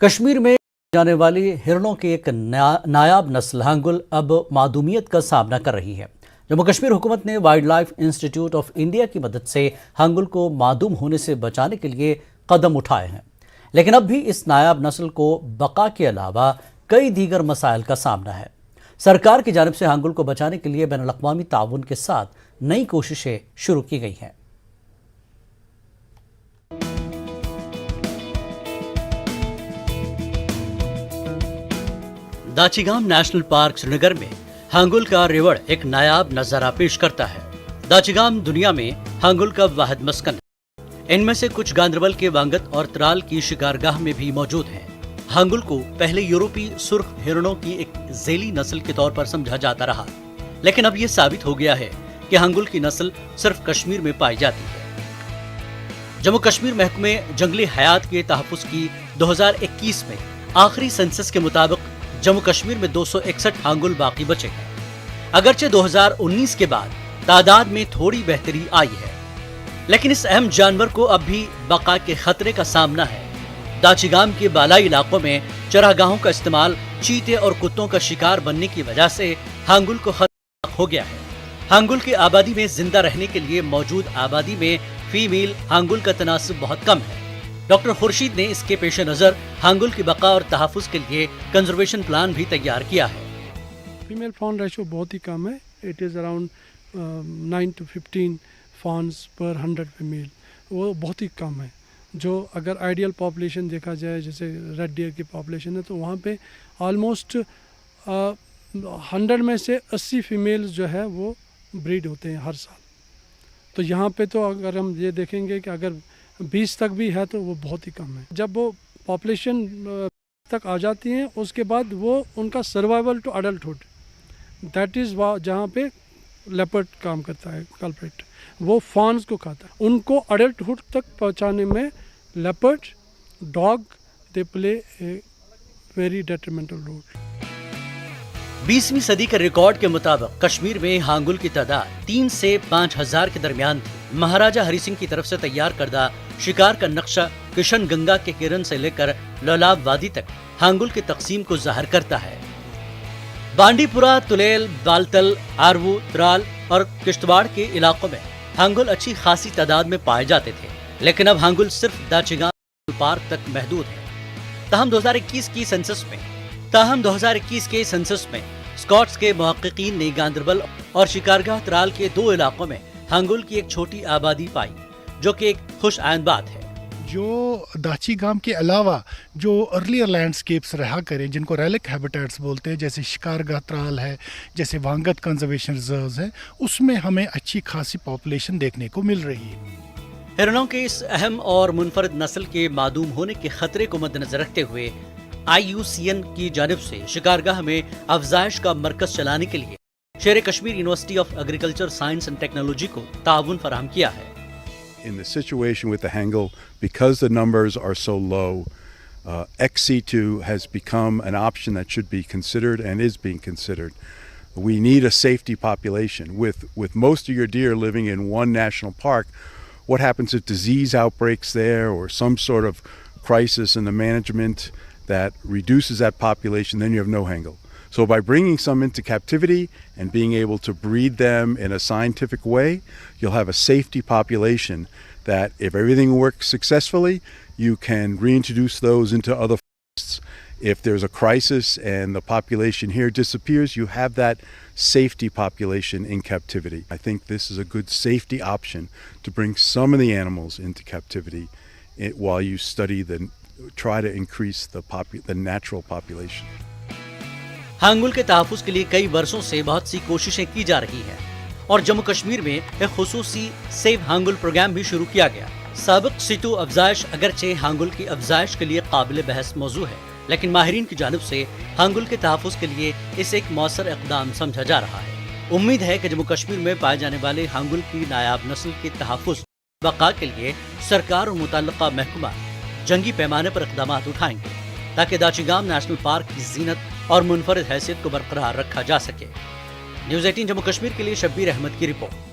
کشمیر میں جانے والی ہرنوں کی ایک نایاب نسل ہانگل اب معدومیت کا سامنا کر رہی ہے۔ جموں کشمیر حکومت نے وائلڈ لائف انسٹی ٹیوٹ آف انڈیا کی مدد سے ہانگل کو معدوم ہونے سے بچانے کے لیے قدم اٹھائے ہیں، لیکن اب بھی اس نایاب نسل کو بقا کے علاوہ کئی دیگر مسائل کا سامنا ہے۔ سرکار کی جانب سے ہانگل کو بچانے کے لیے بین الاقوامی تعاون کے ساتھ نئی کوششیں شروع کی گئی ہیں۔ داچیگام نیشنل پارک سری نگر میں ہانگل کا ریوڑ ایک نایاب نظارہ پیش کرتا ہے۔ داچیگام دنیا میں ہانگل کا واحد مسکن ہے۔ ان میں سے کچھ گاندربل کے وانگت اور ترال کی شکارگاہ میں بھی موجود ہیں۔ ہانگل کو پہلے یورپی سرخ ہرنوں کی ایک ذیلی نسل کے طور پر سمجھا جاتا رہا، لیکن اب یہ ثابت ہو گیا ہے کہ ہانگل کی نسل صرف کشمیر میں پائی جاتی ہے۔ جموں کشمیر محکمہ جنگلی حیات کے تحفظ کی 2021 میں آخری سنسس کے مطابق جموں کشمیر میں 261 ہانگل باقی بچے ہیں، اگرچہ 2019 کے بعد تعداد میں تھوڑی بہتری آئی ہے، لیکن اس اہم جانور کو اب بھی بقا کے خطرے کا سامنا ہے۔ داچیگام کے بالائی علاقوں میں چراگاہوں کا استعمال چیتے اور کتوں کا شکار بننے کی وجہ سے ہانگل کو خطرہ ہو گیا ہے۔ ہانگل کی آبادی میں زندہ رہنے کے لیے موجود آبادی میں فیمیل ہانگل کا تناسب بہت کم ہے۔ ڈاکٹر خورشید نے اس کے پیش نظر ہانگل کی بقا اور تحفظ کے لیے کنزرویشن پلان بھی تیار کیا ہے۔ فیمیل فان ریشو بہت ہی کم ہے، it is around 9 to 15 fawns پر 100 فیمیل، وہ بہت ہی کم ہے۔ جو اگر آئیڈیل پاپولیشن دیکھا جائے جیسے ریڈ ڈیئر کی پاپولیشن ہے تو وہاں پہ آلموسٹ 100 میں سے 80 فیمیلز جو ہے وہ بریڈ ہوتے ہیں ہر سال۔ تو یہاں پہ تو اگر ہم یہ دیکھیں گے کہ اگر 20 تک بھی ہے تو وہ بہت ہی کم ہے۔ جب وہ پاپولیشن تک آ جاتی ہیں اس کے بعد وہ ان کا survival to adulthood, that is جہاں پہ لیپرڈ کام کرتا ہے، کلپریٹ وہ فانز کو کھاتا ہے۔ ان کو اڈلٹہڈ تک پہنچانے میں leopard, dog they play a very detrimental role. 20ویں صدی کے ریکارڈ کے مطابق کشمیر میں ہانگل کی تعداد 3 سے 5,000 کے درمیان تھی۔ مہاراجہ ہری سنگھ کی طرف سے تیار کردہ شکار کا نقشہ کشن گنگا کے کرن سے لے کر لولاب وادی تک ہانگل کی تقسیم کو ظاہر کرتا ہے۔ بانڈی پورہ، تلیل، بالتل، آرو، ترال اور کشتواڑ کے علاقوں میں ہانگل اچھی خاصی تعداد میں پائے جاتے تھے، لیکن اب ہانگل صرف داچیگام نیشنل پارک تک محدود ہے۔ تاہم 2021 کے سنسس میں اسکاٹس کے محققین نے گاندربل اور شکارگاہ ترال کے 2 علاقوں میں ہانگل کی ایک چھوٹی آبادی پائی، جو کہ ایک خوش آئند بات ہے۔ جو داچی گام کے علاوہ جو ارلیئر لینڈسکیپس رہا کریں جن کو ریلک ہیبیٹیٹس بولتے ہیں، جیسے شکارگاہ ترال ہے، جیسے وانگت کنزرویشن ریزروز ہے، اس میں ہمیں اچھی خاصی پاپولیشن دیکھنے کو مل رہی ہے۔ ہرنوں کے اس اہم اور منفرد نسل کے معدوم ہونے کے خطرے کو مد نظر رکھتے ہوئے IUCN کی جانب سے شکارگاہ میں افزائش کا مرکز چلانے کے لیے شیر Kashmir university of agriculture science and technology کو تعاون فراہم کیا ہے۔ In the situation with the hangul, because the numbers are so low, XC2 has become an option that should be considered and is being considered. We need a safety population. With most of your deer living in one national park, what happens if disease outbreaks there or some sort of crisis in the management that reduces that population, then you have no hangul. So by bringing some into captivity and being able to breed them in a scientific way, you'll have a safety population that if everything works successfully, you can reintroduce those into other forests. If there's a crisis and the population here disappears, you have that safety population in captivity. I think this is a good safety option to bring some of the animals into captivity while you try to increase the natural population. Hangul کے تحفظ کے لیے کئی برسوں سے بہت سی کوششیں کی جا رہی ہیں اور جموں کشمیر میں ایک خصوصی سیو ہانگل پروگرام بھی شروع کیا گیا۔ سابق سیٹو افزائش اگرچہ ہانگل کی افزائش کے لیے قابل بحث موضوع ہے، لیکن ماہرین کی جانب سے ہانگل کے تحفظ کے لیے اسے ایک مؤثر اقدام سمجھا جا رہا ہے۔ امید ہے کہ جموں کشمیر میں پائے جانے والے ہانگل کی نایاب نسل کے تحفظ بقا کے لیے سرکار اور متعلقہ محکمہ جنگی پیمانے پر اقدامات اٹھائیں گے تاکہ داچیگام نیشنل پارک کی زینت اور منفرد حیثیت کو برقرار رکھا جا سکے۔ نیوز 18 جموں کشمیر کے لیے شبیر احمد کی رپورٹ۔